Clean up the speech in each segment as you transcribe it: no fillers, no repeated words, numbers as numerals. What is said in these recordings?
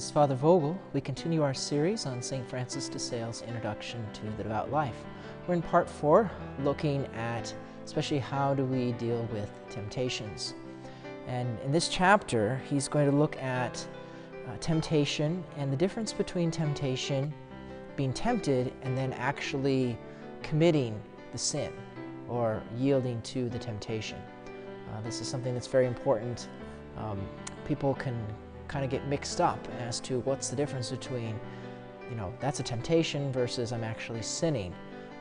is Father Vogel. We continue our series on St. Francis de Sales' Introduction to the Devout Life. We're in part 4, looking at especially how do we deal with temptations. And in this chapter, he's going to look at temptation and the difference between temptation, being tempted, and then actually committing the sin or yielding to the temptation. This is something that's very important. People can kind of get mixed up as to what's the difference between, that's a temptation versus I'm actually sinning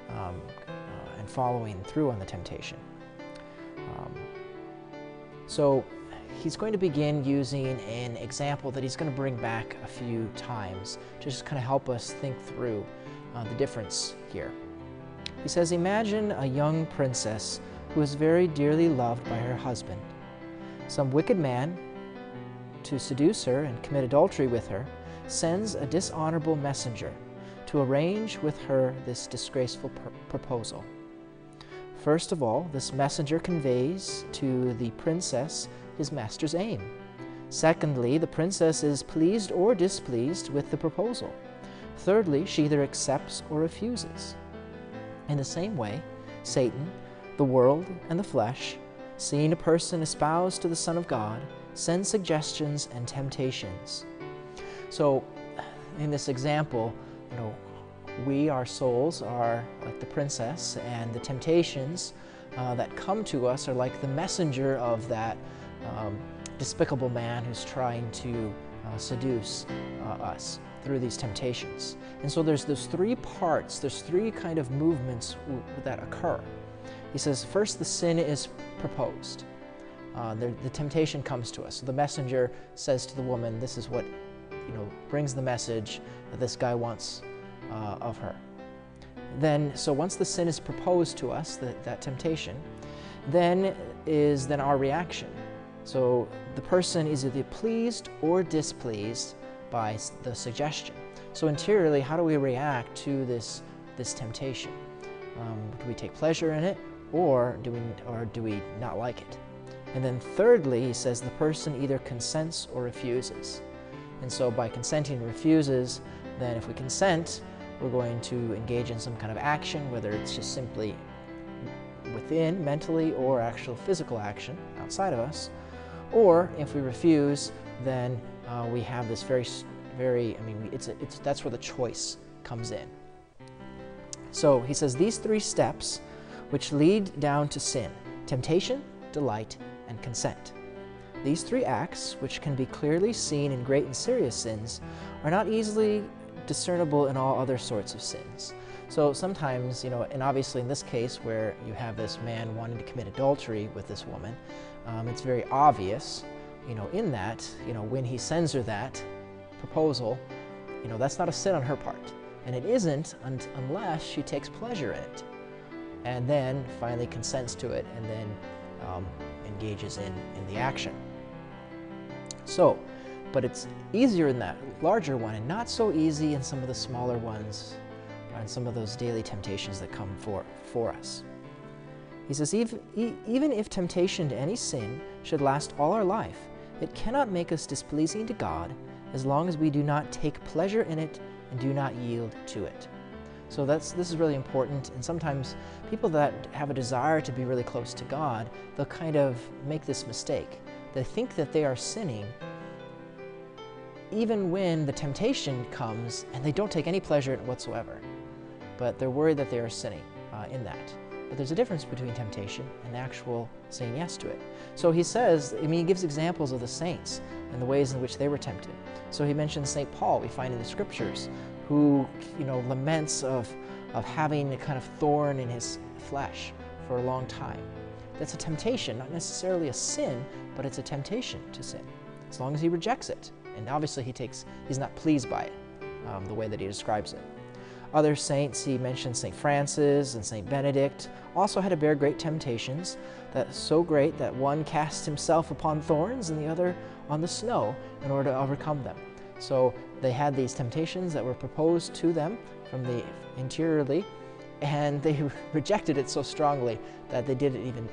and following through on the temptation. So he's going to begin using an example that he's going to bring back a few times to just kind of help us think through the difference here. He says, imagine a young princess who is very dearly loved by her husband. Some wicked man, to seduce her and commit adultery with her, sends a dishonorable messenger to arrange with her this disgraceful proposal. First of all, this messenger conveys to the princess his master's aim. Secondly, the princess is pleased or displeased with the proposal. Thirdly, she either accepts or refuses. In the same way, Satan, the world, and the flesh, seeing a person espoused to the Son of God, send suggestions and temptations. So, in this example, we, our souls, are like the princess, and the temptations that come to us are like the messenger of that despicable man who's trying to seduce us through these temptations. And so there's those three parts, there's three kind of movements that occur. He says, first, the sin is proposed. The temptation comes to us. So the messenger says to the woman, this is what, brings the message that this guy wants of her. Then, so once the sin is proposed to us, that temptation, then is our reaction. So the person is either pleased or displeased by the suggestion. So interiorly, how do we react to this temptation? Do we take pleasure in it, or do we not like it? And then thirdly, he says the person either consents or refuses. And so by consenting or refuses, then if we consent, we're going to engage in some kind of action, whether it's just simply within, mentally, or actual physical action outside of us. Or if we refuse, then we have this that's where the choice comes in. So he says these three steps which lead down to sin: temptation, delight, and consent. These three acts, which can be clearly seen in great and serious sins, are not easily discernible in all other sorts of sins. So sometimes, and obviously in this case where you have this man wanting to commit adultery with this woman, it's very obvious, in that, when he sends her that proposal, that's not a sin on her part. And it isn't unless she takes pleasure in it, and then finally consents to it, and then engages in the action. So, but it's easier in that larger one and not so easy in some of the smaller ones and some of those daily temptations that come for us. He says, even if temptation to any sin should last all our life, it cannot make us displeasing to God as long as we do not take pleasure in it and do not yield to it. So this is really important, and sometimes people that have a desire to be really close to God, they'll kind of make this mistake. They think that they are sinning even when the temptation comes and they don't take any pleasure in it whatsoever. But they're worried that they are sinning in that. But there's a difference between temptation and actual saying yes to it. So he says, he gives examples of the saints and the ways in which they were tempted. So he mentions St. Paul, we find in the scriptures, who laments of having a kind of thorn in his flesh for a long time. That's a temptation, not necessarily a sin, but it's a temptation to sin, as long as he rejects it. And obviously he's not pleased by it, the way that he describes it. Other saints, he mentions St. Francis and St. Benedict, also had to bear great temptations, that so great that one cast himself upon thorns and the other on the snow in order to overcome them. So they had these temptations that were proposed to them from the interiorly, and they rejected it so strongly that they did it even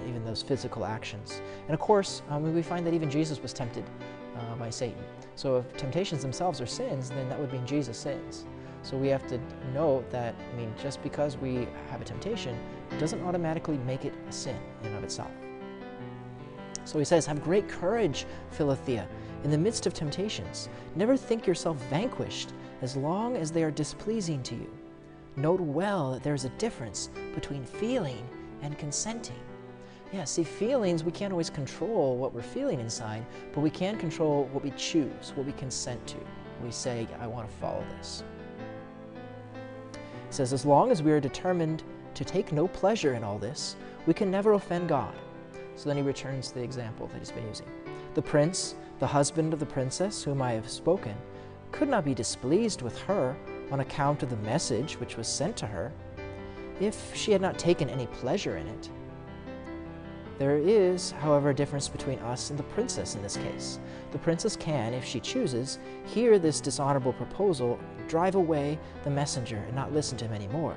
even those physical actions. And of course, we find that even Jesus was tempted by Satan. So if temptations themselves are sins, then that would mean Jesus sins. So we have to know that, just because we have a temptation, it doesn't automatically make it a sin in and of itself. So he says, have great courage, Philothea, in the midst of temptations. Never think yourself vanquished as long as they are displeasing to you. Note well that there is a difference between feeling and consenting. Yeah, see, feelings, we can't always control what we're feeling inside, but we can control what we choose, what we consent to. We say, I want to follow this. It says, as long as we are determined to take no pleasure in all this, we can never offend God. So then he returns to the example that he's been using. The prince, the husband of the princess whom I have spoken, could not be displeased with her on account of the message which was sent to her, if she had not taken any pleasure in it. There is, however, a difference between us and the princess in this case. The princess can, if she chooses, hear this dishonorable proposal, drive away the messenger, and not listen to him anymore.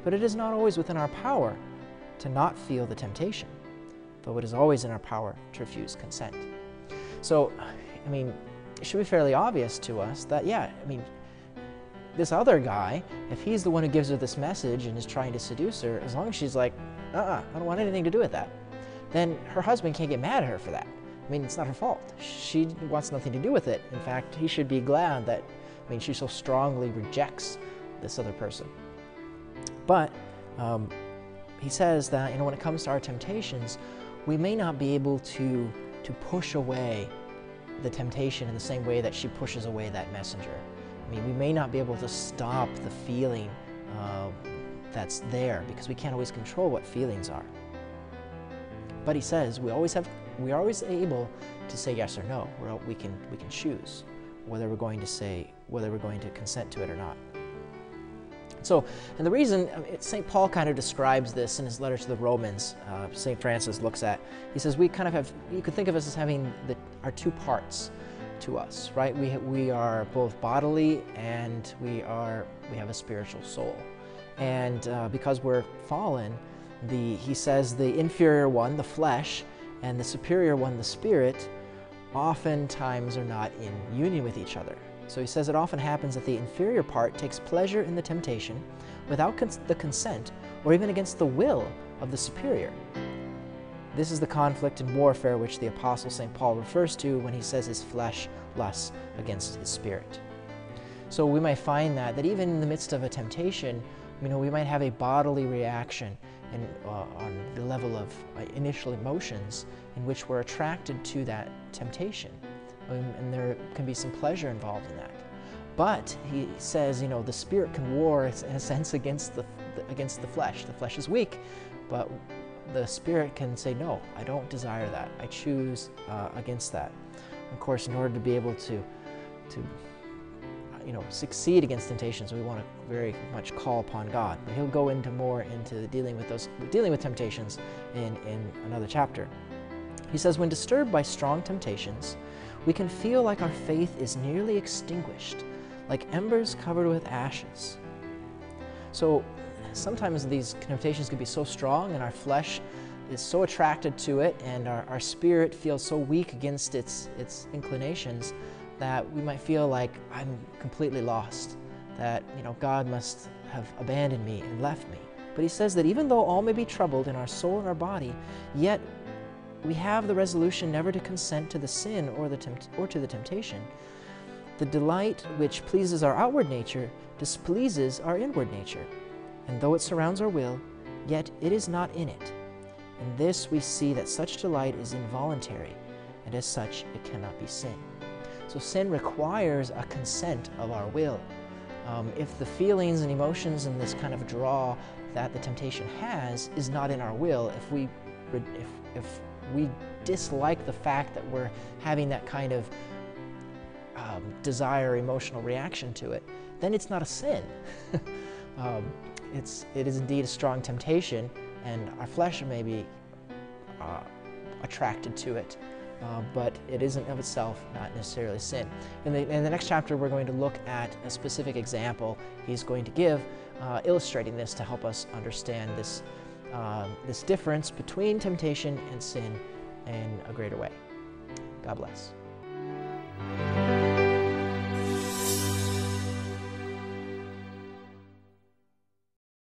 But it is not always within our power to not feel the temptation, though it is always in our power to refuse consent. So, it should be fairly obvious to us that, this other guy, if he's the one who gives her this message and is trying to seduce her, as long as she's like, I don't want anything to do with that, then her husband can't get mad at her for that. It's not her fault. She wants nothing to do with it. In fact, he should be glad that, she so strongly rejects this other person. But he says that, when it comes to our temptations, we may not be able to push away the temptation in the same way that she pushes away that messenger. We may not be able to stop the feeling that's there, because we can't always control what feelings are. But he says we are always able to say yes or no. We can choose whether we're going to consent to it or not. So, and the reason St. Paul kind of describes this in his letter to the Romans. St. Francis looks at. He says we kind of have. You could think of us as having our two parts to us, right? We are both bodily and we have a spiritual soul, and because we're fallen. He says the inferior one, the flesh, and the superior one, the spirit, oftentimes are not in union with each other. So he says it often happens that the inferior part takes pleasure in the temptation without the consent or even against the will of the superior. This is the conflict and warfare which the Apostle St. Paul refers to when he says his flesh lusts against his spirit. So we might find that even in the midst of a temptation, we might have a bodily reaction on the level of initial emotions in which we're attracted to that temptation. And there can be some pleasure involved in that. But he says, the spirit can war, in a sense, against the flesh. The flesh is weak, but the spirit can say, no, I don't desire that. I choose against that. Of course, in order to be able to succeed against temptations, we want to very much call upon God. But he'll go more into dealing with temptations in another chapter. He says, when disturbed by strong temptations, we can feel like our faith is nearly extinguished, like embers covered with ashes. So sometimes these temptations can be so strong and our flesh is so attracted to it and our spirit feels so weak against its inclinations that we might feel like I'm completely lost, that God must have abandoned me and left me. But he says that even though all may be troubled in our soul and our body, yet we have the resolution never to consent to the sin or to the temptation. The delight which pleases our outward nature displeases our inward nature, and though it surrounds our will, yet it is not in it. In this we see that such delight is involuntary, and as such it cannot be sin. So sin requires a consent of our will. If the feelings and emotions and this kind of draw that the temptation has is not in our will, if we dislike the fact that we're having that kind of desire or emotional reaction to it, then it's not a sin. It is indeed a strong temptation, and our flesh may be attracted to it, but it isn't of itself not necessarily sin. In the next chapter, we're going to look at a specific example he's going to give, illustrating this to help us understand this this difference between temptation and sin in a greater way. God bless.